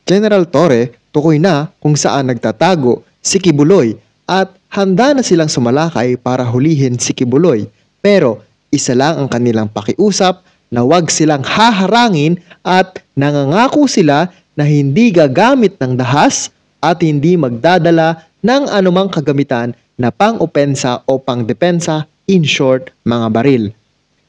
General Torre tukoy na kung saan nagtatago si Kibuloy at handa na silang sumalakay para hulihin si Kibuloy. Pero isa lang ang kanilang pakiusap na wag silang haharangin at nangangako sila na hindi gagamit ng dahas at hindi magdadala ng anumang kagamitan na pang-opensa o pang-depensa, in short, mga baril.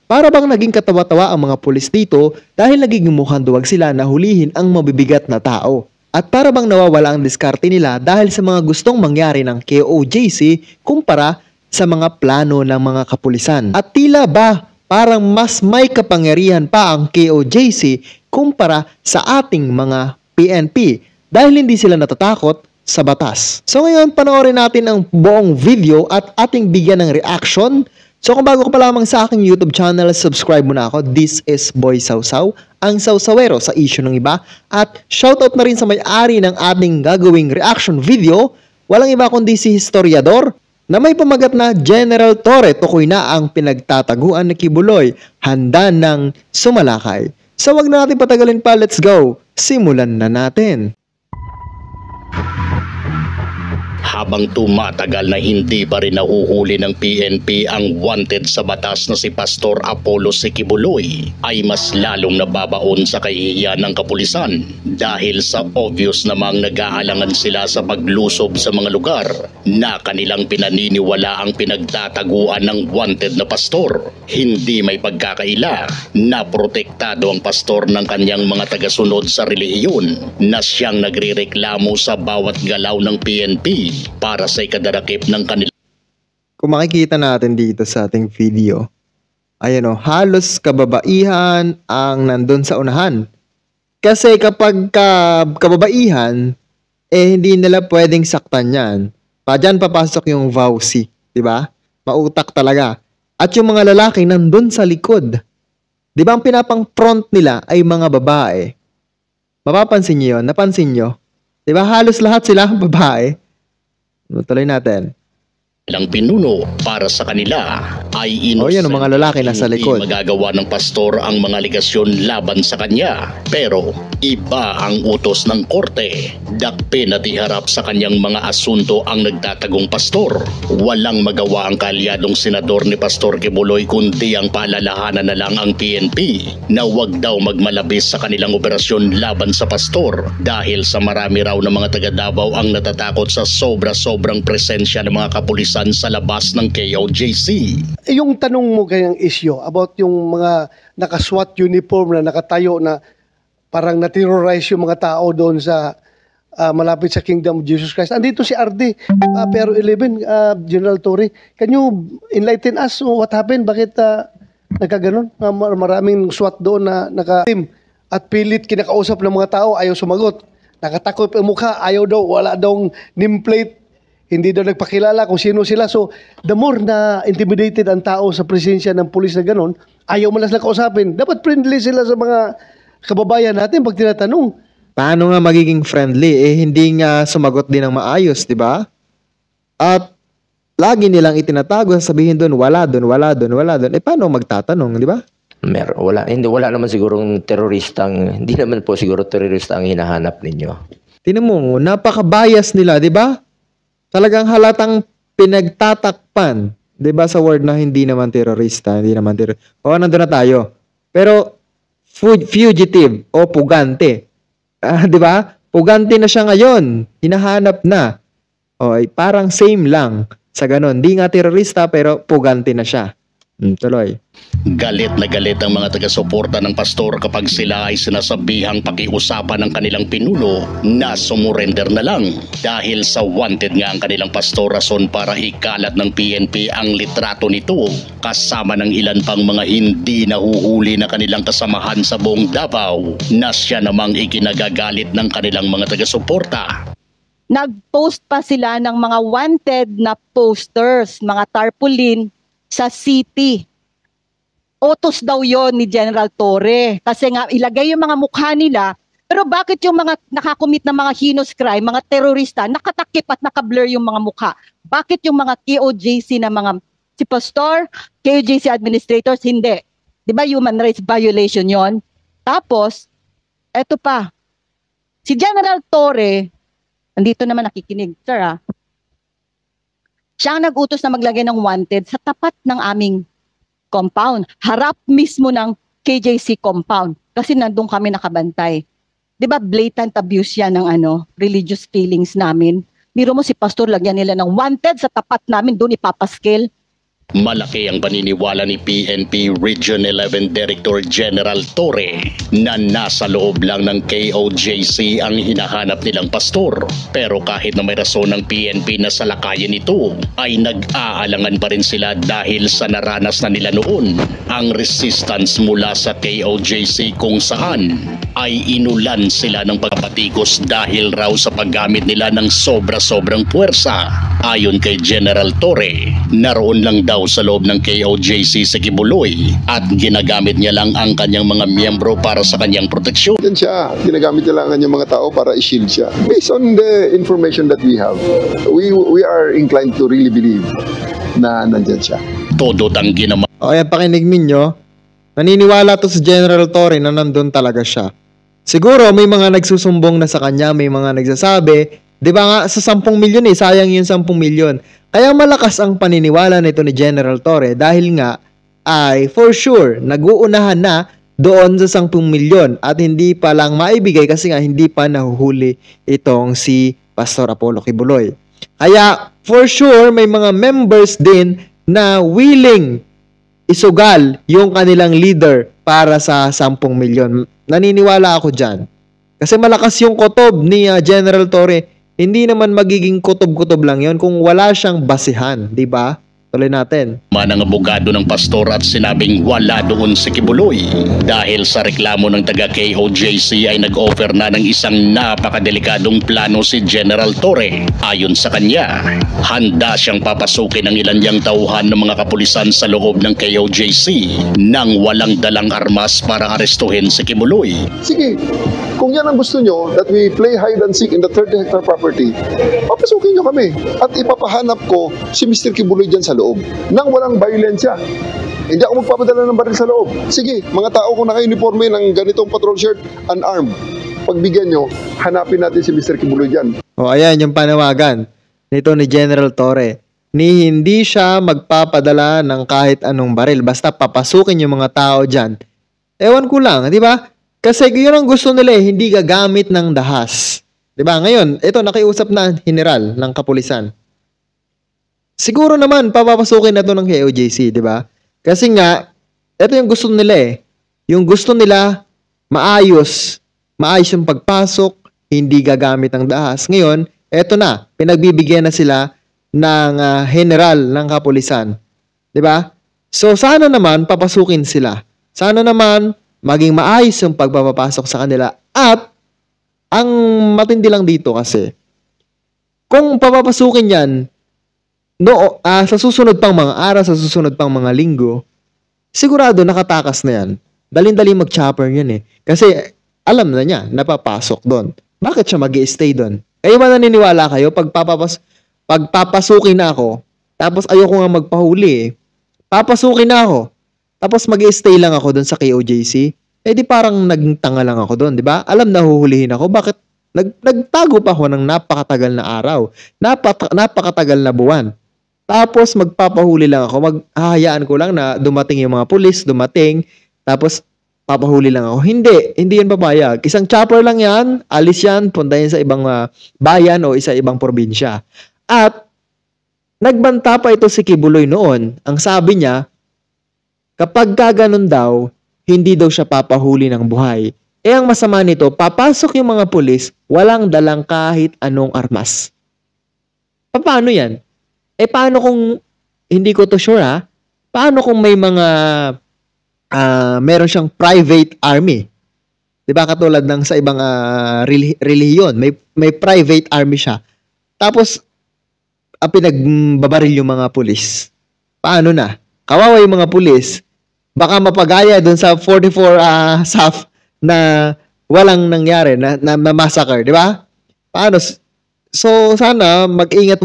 Para bang naging katawa-tawa ang mga pulis dito dahil naging mukhang duwag sila na hulihin ang mabibigat na tao. At para bang nawawala ang diskarte nila dahil sa mga gustong mangyari ng KOJC kumpara sa mga plano ng mga kapulisan. At tila ba parang mas may kapangyarihan pa ang KOJC kumpara sa ating mga PNP dahil hindi sila natatakot sa batas. So ngayon panoorin natin ang buong video at ating bigyan ng reaction. So kung bago ka pa lamang sa aking YouTube channel, subscribe muna ako. This is Boy Sausaw, ang sausawero sa issue ng iba. At shoutout na rin sa may-ari ng ating gagawing reaction video. Walang iba kundi si historiador na may pamagat na General Torre tukoy na ang pinagtataguan ni Kibuloy, handa ng sumalakay. So wag na natin patagalin pa, let's go! Simulan na natin! Habang tumatagal na hindi pa rin nahuhuli ng PNP ang wanted sa batas na si Pastor Apollo Kibuloy, ay mas lalong nababaon sa kahihiyan ng kapulisan dahil sa obvious namang nag-aalangan sila sa paglusob sa mga lugar na kanilang pinaniniwala ang pinagtataguan ng wanted na pastor. Hindi may pagkakaila na protektado ang pastor ng kanyang mga tagasunod sa relihiyon na siyang nagrereklamo sa bawat galaw ng PNP para sa ikadarakip ng kanila. Kung makikita natin dito sa ating video, ayan o, halos kababaihan ang nandun sa unahan. Kasi kapag kababaihan, hindi nila pwedeng saktan yan. Diyan papasok yung vowsy, di ba? Mautak talaga. At yung mga lalaki nandun sa likod. Di ba ang pinapang front nila ay mga babae? Mapapansin nyo yun? Napansin nyo? Di ba halos lahat sila babae? Tuloy natin. Ilang pinuno para sa kanila ay innocent. Yan ang mga lalaki nasa likod. Hindi magagawa ng pastor ang mga aligasyon laban sa kanya. Pero iba ang utos ng korte. Dakpin at iharap sa kanyang mga asunto ang nagtatagong pastor. Walang magawa ang kaalyadong senador ni Pastor Kibuloy kundi ang paalalahanan na lang ang PNP na wag daw magmalabis sa kanilang operasyon laban sa pastor dahil sa marami raw na mga taga Davao ang natatakot sa sobra-sobrang presensya ng mga kapulisan sa labas ng KOJC. Yung tanong mo kayang issue about yung mga naka-SWAT uniform na nakatayo na parang na-terrorize yung mga tao doon sa malapit sa Kingdom of Jesus Christ. Andito si RD, pero 11, General Torre. Can you enlighten us what happened? Bakit nagkaganon? Maraming SWAT doon na naka-team at pilit kinakausap ng mga tao, ayaw sumagot. Nakatakot ang mukha, ayaw daw, wala daw nameplate. Hindi daw nagpakilala kung sino sila. So, the more na intimidated ang tao sa presensya ng pulis na ganon, ayaw mo lang sila kausapin. Dapat friendly sila sa mga kababayan natin pag tinatanong. Paano nga magiging friendly? Hindi nga sumagot din ng maayos, di ba? At lagi nilang itinatago, sabihin doon, wala doon, wala doon, wala doon. Paano magtatanong, di ba? Wala naman sigurong teroristang, hindi naman po siguro terorista ang hinahanap ninyo. Tinan mo, napaka-bias nila, di ba? Talagang halatang pinagtatakpan, 'di ba, sa word na hindi naman terorista, hindi naman nandun na tayo. Pero fugitive o pugante. 'Di ba? Pugante na siya ngayon, hinahanap na. Parang same lang sa ganon. Hindi nga terorista pero pugante na siya. Tuloy. Galit na galit ang mga taga-suporta ng pastor kapag sila ay sinasabihang pakiusapan ng kanilang pinuno na sumurrender na lang dahil sa wanted nga ang kanilang pastor, rason para ikalat ng PNP ang litrato nito kasama ng ilan pang mga hindi nahuhuli na kanilang kasamahan sa buong Davao na siya namang ikinagagalit ng kanilang mga taga-suporta. Nag-post pa sila ng mga wanted na posters, mga tarpaulin sa city. Utos daw yon ni General Torre. Kasi nga ilagay yung mga mukha nila. Pero bakit yung mga nakakumit na mga heinous crime, mga terorista, nakatakip at nakablur yung mga mukha? Bakit yung mga KOJC na mga si Pastor, KOJC administrators, hindi? Di ba human rights violation yon? Tapos, eto pa, Si General Torre, andito naman nakikinig, sir ah. Siya ang nag-utos na maglagay ng wanted sa tapat ng aming compound. Harap mismo ng KJC compound. Kasi nandun kami nakabantay. Di ba blatant abuse yan ng religious feelings namin? Biro mo si Pastor, lagyan nila ng wanted sa tapat namin, doon ipapaskil. Malaki ang paniniwala ni PNP Region 11 Director General Torre na nasa loob lang ng KOJC ang hinahanap nilang pastor. Pero kahit na may rason ng PNP na salakayin ito, ay nag-aalangan pa rin sila dahil sa naranas na nila noon ang resistance mula sa KOJC kung saan ay inulan sila ng pagpapatikos dahil raw sa paggamit nila ng sobra-sobrang puwersa. Ayon kay General Torre, naroon lang daw sa loob ng KOJC sa Kibuloy at ginagamit niya lang ang kanyang mga miyembro para sa kanyang proteksyon. Yan siya, ginagamit niya lang ang kanyang mga tao para i-shield siya. Based on the information that we have, we are inclined to really believe na nandyan siya. Todo tanggi naman. O ayan, pakinig ninyo. Naniniwala to si General Torre na nandun talaga siya. Siguro may mga nagsusumbong na sa kanya, may mga nagsasabi, di ba nga sa 10 milyon sayang yung 10 milyon. Kaya malakas ang paniniwala nito ni General Torre dahil nga ay for sure nag-uunahan na doon sa 10 milyon at hindi pa lang maibigay kasi nga hindi pa nahuhuli itong si Pastor Apollo Kibuloy. Kaya for sure may mga members din na willing isugal yung kanilang leader para sa 10 milyon. Naniniwala ako dyan. Kasi malakas yung kotob ni General Torre. Hindi naman magiging kutob-kutob lang yon kung wala siyang basihan, di ba? Tuloy natin. Ang abogado ng pastor at sinabing wala doon si Kibuloy dahil sa reklamo ng taga KOJC ay nag-offer na ng isang napakadelikadong plano si General Torre. Ayon sa kanya, handa siyang papasukin ng ilan niyang tauhan ng mga kapulisan sa loob ng KOJC nang walang dalang armas para arestuhin si Kibuloy. Sige, kung yan ang gusto nyo, that we play hide and seek in the 30-hectare property, papasukin nyo kami at ipapahanap ko si Mr. Kibuloy dyan sa loob nang walang violensya. Hindi ako magpapadala ng baril sa loob. Sige, mga tao kung naka-uniforme ng ganitong patrol shirt, unarmed, pagbigyan nyo, hanapin natin si Mr. Kibuloy dyan. O ayan yung panawagan nito ni General Torre. Ni hindi siya magpapadala ng kahit anong baril. Basta papasukin yung mga tao dyan. Ewan ko lang, di ba? Kasi yun ang gusto nila hindi gagamit ng dahas. Di ba? Ngayon, ito nakiusap na general ng kapulisan. Siguro naman, papapasukin na ito ng KOJC, di ba? Kasi nga, ito yung gusto nila Yung gusto nila, maayos yung pagpasok, hindi gagamit ng dahas. Ngayon, eto na, pinagbibigyan na sila ng general ng kapulisan. Di ba? So, sana naman, papasukin sila. Sana naman, maging maayos yung pagpapasok sa kanila. At, ang matindi lang dito kasi, kung papapasukin yan, sa susunod pang mga araw, sa susunod pang mga linggo, sigurado nakatakas na yan. Dalin-dali mag-chopper yan Kasi alam na niya, napapasok doon. Bakit siya mag-i-stay doon? Kayo ba naniniwala kayo? Pagpapasukin na ako, tapos ayoko nga magpahuli papasukin na ako, tapos mag-i-stay lang ako doon sa KOJC, di parang naging tanga lang ako doon, di ba? Alam na huhulihin ako, bakit? Nagtago pa ako ng napakatagal na araw, napakatagal na buwan. Tapos magpapahuli lang ako, maghahayaan ko lang na dumating yung mga pulis, tapos papahuli lang ako. Hindi yan papayag. Isang chopper lang yan, alis yan, punta yan sa ibang bayan o isa ibang probinsya. At nagbanta pa ito si Kibuloy noon. Ang sabi niya, kapag gaganon daw, hindi daw siya papahuli ng buhay. Ang masama nito, papasok yung mga pulis, walang dalang kahit anong armas. Paano yan? Paano kung, hindi ko to sure paano kung may mga, meron siyang private army? Diba katulad ng sa ibang relihiyon, may private army siya. Tapos, pinagbabaril yung mga pulis. Paano na? Kawawa yung mga pulis, baka mapagaya dun sa 44 SAF na walang nangyari, na massacre, di ba? Paano? So, sana mag-ingat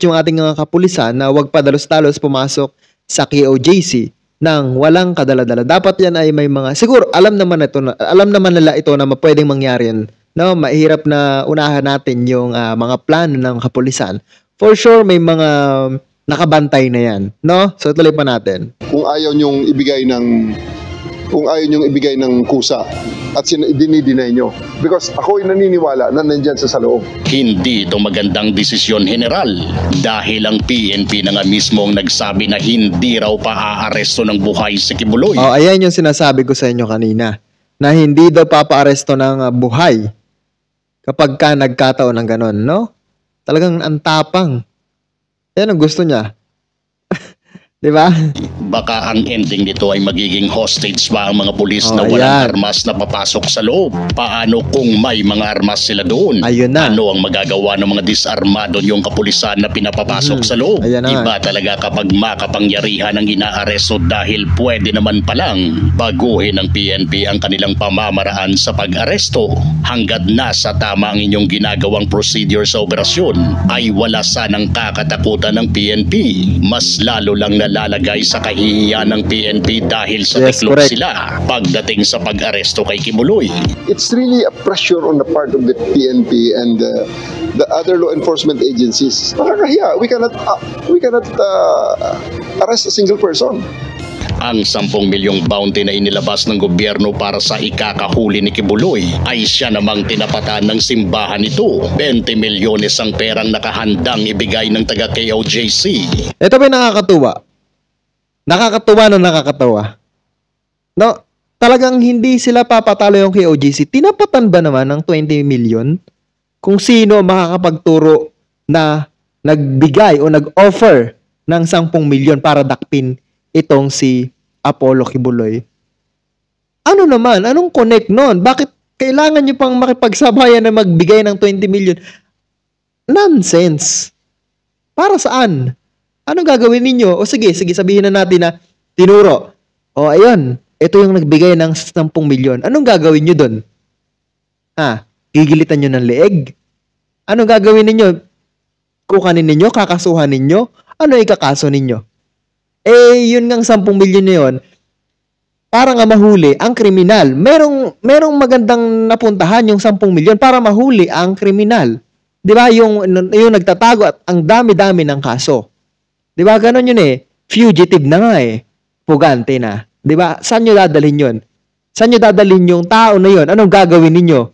yung ating mga kapulisan na huwag padalos-dalos pumasok sa KOJC nang walang kadala-dala. Dapat yan ay may mga, siguro, alam naman nila ito na pwedeng mangyari yan no, mahirap na unahan natin yung mga plano ng kapulisan. For sure, may mga nakabantay na yan, no? So, tuloy pa natin. Kung ayaw niyong ibigay ng kusa at dinideny nyo. Because ako'y naniniwala na nandyan sa loob. Hindi ito magandang desisyon, General, dahil ang PNP na nga mismo ang nagsabi na hindi raw pa-aaresto ng buhay si Kibuloy. Oh, ayan yung sinasabi ko sa inyo kanina, na hindi daw papa-aresto ng buhay kapag ka nagkataon ng ganon, no? Talagang ang tapang. Yan ang gusto niya. Di ba? Baka ang ending nito ay magiging hostage pa ang mga pulis na Oh, walang ayan. armas na papasok sa loob. Paano kung may mga armas sila doon? Ayun na. Ano ang magagawa ng mga disarmado yung kapulisan na pinapapasok sa loob? Ayan na nga. Iba talaga kapag makapangyarihan ang inaaresto dahil pwede naman palang baguhin ng PNP ang kanilang pamamaraan sa pag-aresto. Hanggat nasa tama ang inyong ginagawang procedure sa operasyon, ay wala sanang kakatakutan ng PNP. Mas lalo lang nalalagay sa kahihiyan ng PNP dahil sa Yes, tiklop correct. sila pagdating sa pag-aresto kay Kibuloy. It's really a pressure on the part of the PNP and the other law enforcement agencies. Nakakahiya. We cannot arrest a single person. Ang 10 milyong bounty na inilabas ng gobyerno para sa ikakahuli ni Kibuloy ay siya namang tinapatan ng simbahan nito. 20 milyones ang perang nakahandang ibigay ng taga KOJC. Ito ba yung nakakatuwa? Nakakatawa. No, talagang hindi sila papatalo yung KOJC. Tinapatan ba naman ng 20 million kung sino makakapagturo na nagbigay o nag-offer ng 10 milyon para dakpin itong si Apollo Kibuloy? Ano naman? Anong connect nun? Bakit kailangan nyo pang makipagsabayan na magbigay ng 20 million? Nonsense. Para saan? Anong gagawin ninyo? O sige, sabihin na natin na tinuro. O ayun, ito yung nagbigay ng 10 milyon. Anong gagawin nyo dun? Gigilitan nyo ng leeg? Anong gagawin ninyo? Kukanin ninyo? Kakasuhan ninyo? Ano ikakaso ninyo? Yun ngang 10 milyon na yun, para nga mahuli ang kriminal. Merong magandang napuntahan yung 10 milyon para mahuli ang kriminal. Di ba? Yung nagtatago at ang dami-dami ng kaso. Di ba? Ganon yun eh. Fugitive na nga eh. Pugante na. Di ba? Saan nyo dadalhin yun? Saan nyo dadalhin yung tao na yun? Anong gagawin ninyo?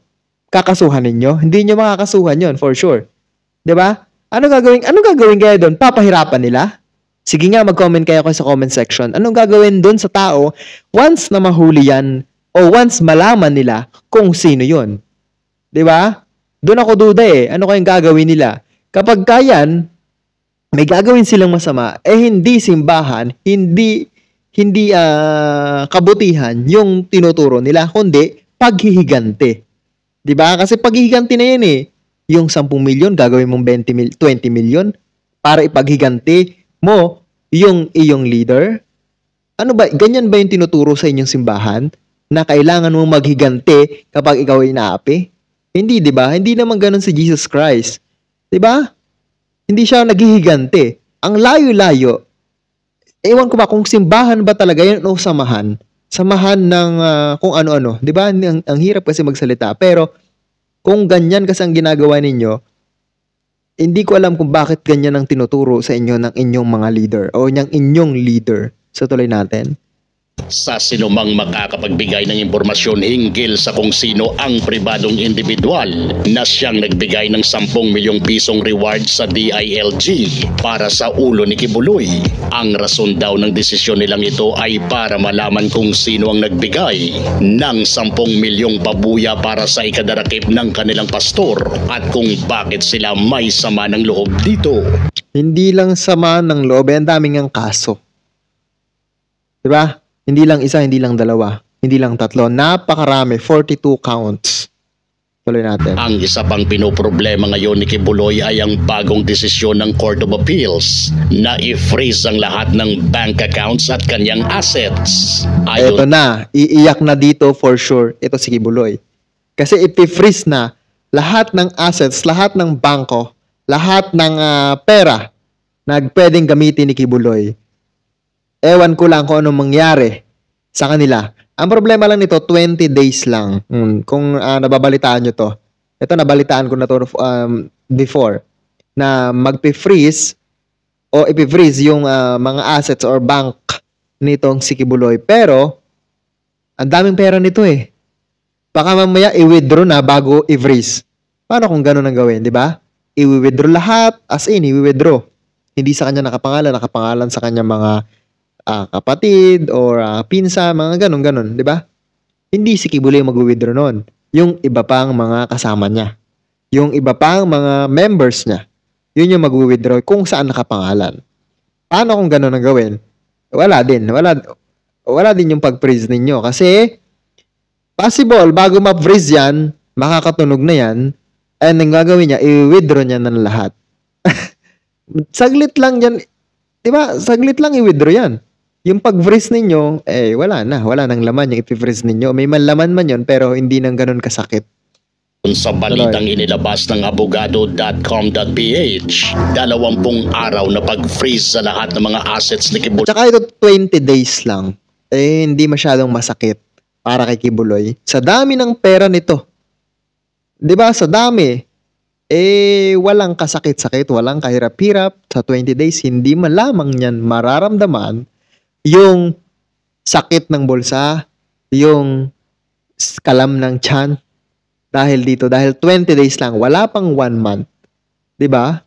Kakasuhan ninyo? Hindi nyo makakasuhan yun, for sure. Di ba? Anong gagawin kayo doon? Papahirapan nila? Sige nga, mag-comment kayo sa comment section. Anong gagawin doon sa tao once na mahuli yan o once malaman nila kung sino yun? Di ba? Doon ako duda eh. Ano kayong gagawin nila? Kapag kayan, may gagawin silang masama, hindi simbahan, hindi kabutihan yung tinuturo nila, kundi paghihigante. Di ba? Kasi paghihigante na yan eh. Yung 10 milyon, gagawin mong 20 milyon para ipaghiganti mo yung iyong leader. Ano ba? Ganyan ba yung tinuturo sa inyong simbahan? Na kailangan mong maghigante kapag ikaw ay inaapi? Hindi, di ba? Hindi naman ganun si Jesus Christ. Di ba? Hindi siya naghihigante. Ang layo-layo. Ewan ko ba kung simbahan ba talaga yun o samahan? Samahan ng kung ano-ano. Di ba? Ang hirap kasi magsalita. Pero kung ganyan kasi ang ginagawa ninyo, hindi ko alam kung bakit ganyan ang tinuturo sa inyo ng inyong mga leader o ng inyong leader. So tuloy natin. Sa sinumang makakapagbigay ng impormasyon hinggil sa kung sino ang pribadong individual na siyang nagbigay ng 10 milyong pisong reward sa DILG para sa ulo ni Kibuloy. Ang rason daw ng desisyon nilang ito ay para malaman kung sino ang nagbigay ng 10 milyong pabuya para sa ikadarakip ng kanilang pastor at kung bakit sila may sama ng loob dito. Hindi lang sama ng loob, ang daming ang kaso. Diba? Hindi lang isa, hindi lang dalawa, hindi lang tatlo. Napakarami, 42 counts. Tuloy natin. Ang isa pang pinoproblema ngayon ni Kibuloy ay ang bagong desisyon ng Court of Appeals na i-freeze ang lahat ng bank accounts at kanyang assets. Ito na, iiyak na dito for sure. Ito si Kibuloy. Kasi i-freeze na lahat ng assets, lahat ng bangko, lahat ng pera na pwedeng gamitin ni Kibuloy. Ewan ko lang kung anong mangyari sa kanila. Ang problema lang nito, 20 days lang. Kung nababalitaan nyo to. ito nabalitaan ko na to before, na magpi-freeze o ipi-freeze yung mga assets or bank nitong si Kibuloy. Pero, ang daming pera nito eh. Baka mamaya i-withdraw na bago i-freeze. Paano kung gano'n ang gawin, di ba? I-withdraw lahat, as in, i-withdraw. Hindi sa kanya nakapangalan sa kanya mga kapatid or pinsa, mga ganon, di ba? Hindi si Kibuloy mag-withdraw nun. Yung iba pang mga kasama niya. Yung iba pang mga members niya. Yun yung mag-withdraw kung saan nakapangalan. Paano kung gano'n ang gawin? Wala din. Wala din yung pag-freeze ninyo. Kasi, possible, bago ma-freeze yan, makakatunog na yan, and ang gagawin niya, i-withdraw niya ng lahat. Saglit lang yan. Diba? Saglit lang i-withdraw yan. Yung pag-freeze ninyo, wala na. Wala nang laman yung i-freeze ninyo. May malaman man yun, pero hindi nang ganun kasakit. Sa balitang inilabas ng abogado.com.ph, 20 araw na pag-freeze sa lahat ng mga assets ni Kibuloy. Tsaka ito 20 days lang. Hindi masyadong masakit para kay Kibuloy. Sa dami ng pera nito. 'Di ba? Sa dami. Walang kasakit-sakit, walang kahirap-hirap. Sa 20 days, hindi man lamang niyan mararamdaman yung sakit ng bulsa, yung kalam ng tiyan. Dahil 20 days lang, wala pang 1 month. 'Di ba?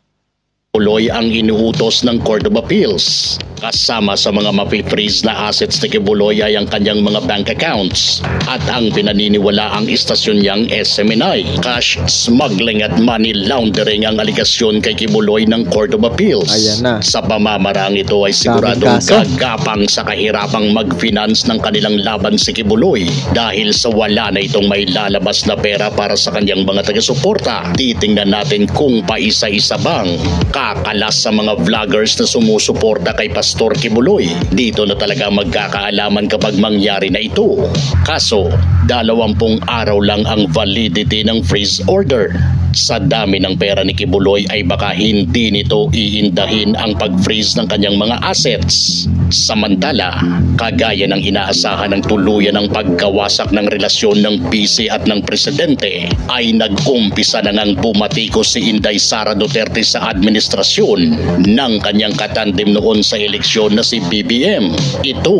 Kibuloy ang inuutos ng Court of Appeals. Kasama sa mga mapi-freeze na assets ni Kibuloy ay ang kanyang mga bank accounts at ang pinaniniwalaang istasyon niyang SMNI. Cash smuggling at money laundering ang aligasyon kay Kibuloy ng Court of Appeals. Ayan na. Sa pamamarang ito ay siguradong gagapang sa kahirapang mag-finance ng kanilang laban si Kibuloy dahil sa wala na itong may lalabas na pera para sa kanyang mga taga-suporta. Titingnan natin kung paisa-isa bang kakalas sa mga vloggers na sumusuporta kay Pastor Kibuloy. Dito na talaga magkakaalaman kapag mangyari na ito. Kaso, 20 araw lang ang validity ng freeze order. Sa dami ng pera ni Kibuloy ay baka hindi nito iindahin ang pag-freeze ng kanyang mga assets. Samantala, kagaya ng inaasahan ng tuluyan ng pagkawasak ng relasyon ng PC at ng presidente, ay nag-umpisa na ngang bumatikos si Inday Sara Duterte sa administrasyon ng kanyang katandem noon sa eleksyon na si BBM. Ito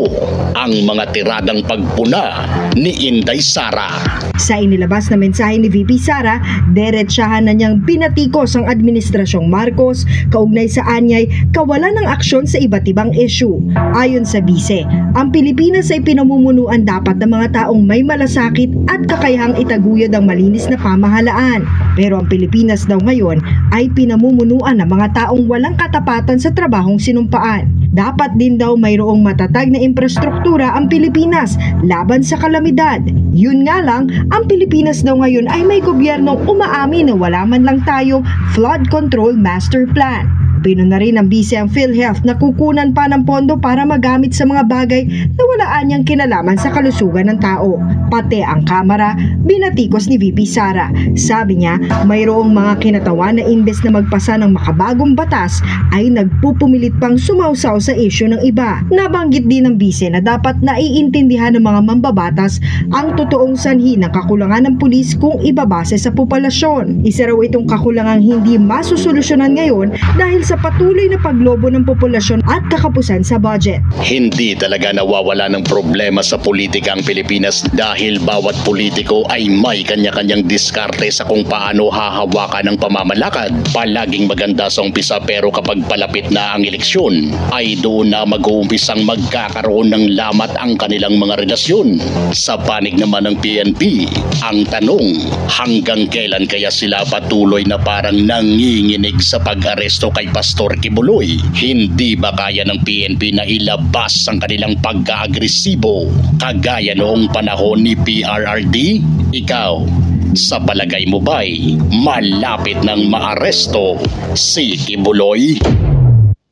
ang mga tiradang pagpuna ni Inday Sara. Sa inilabas na mensahe ni VP Sara, diretsahan na niyang binatikos ang administrasyong Marcos kaugnay sa anyay kawalan ng aksyon sa iba't ibang issue. Ayon sa bise, ang Pilipinas ay pinamumunuan dapat ng mga taong may malasakit at kakayahang itaguyod ang malinis na pamahalaan. Pero ang Pilipinas daw ngayon ay pinamumunuan ng mga taong walang katapatan sa trabahong sinumpaan. Dapat din daw mayroong matatag na infrastruktura ang Pilipinas laban sa kalamidad. Yun nga lang, ang Pilipinas daw ngayon ay may gobyernong umaamin na wala man lang tayong flood control master plan. Pino na rin ang bise ang PhilHealth na kukunan pa ng pondo para magamit sa mga bagay na wala anyang kinalaman sa kalusugan ng tao. Pati ang Kamara, binatikos ni VP Sara. Sabi niya, mayroong mga kinatawan na imbes na magpasa ng makabagong batas ay nagpupumilit pang sumausaw sa issue ng iba. Nabanggit din ng bise na dapat naiintindihan ng mga mambabatas ang totoong sanhi ng kakulangan ng pulis kung ibabase sa populasyon. Isa raw itong kakulangang hindi masusolusyonan ngayon dahil sa patuloy na paglobo ng populasyon at kakapusan sa budget. Hindi talaga nawawala ng problema sa politika ang Pilipinas dahil bawat politiko ay may kanya-kanyang diskarte sa kung paano hahawakan ng pamamalakad. Palaging maganda sa umpisa pero kapag palapit na ang eleksyon ay doon na mag-uumpisang magkakaroon ng lamat ang kanilang mga relasyon. Sa panig naman ng PNP, ang tanong, hanggang kailan kaya sila patuloy na parang nanginginig sa pag-aresto kay Pastor Kibuloy? Hindi ba kaya ng PNP na ilabas ang kanilang pagka-agresibo kagaya noong panahon ni PRRD? Ikaw, sa palagay mo ba'y malapit ng maaresto si Kibuloy?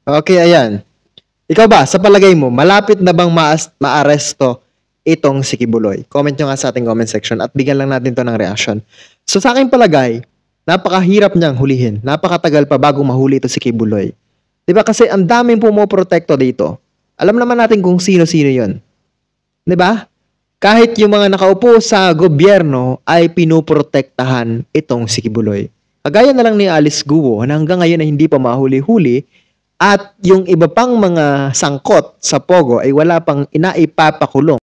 Okay, ayan. Ikaw ba, sa palagay mo, malapit na bang maaresto itong si Kibuloy? Comment nyo nga sa ating comment section at bigyan lang natin to ng reaction. So sa aking palagay, napakahirap niyang hulihin. Napakatagal pa bago mahuli ito si Kibuloy. Diba? Kasi ang daming pumoprotekto dito. Alam naman natin kung sino-sino yun. Diba? kahit yung mga nakaupo sa gobyerno ay pinuprotektahan itong si Kibuloy. Kagaya na lang ni Alice Guo na hanggang ngayon ay hindi pa mahuli-huli at yung iba pang mga sangkot sa Pogo ay wala pang inaipapakulong.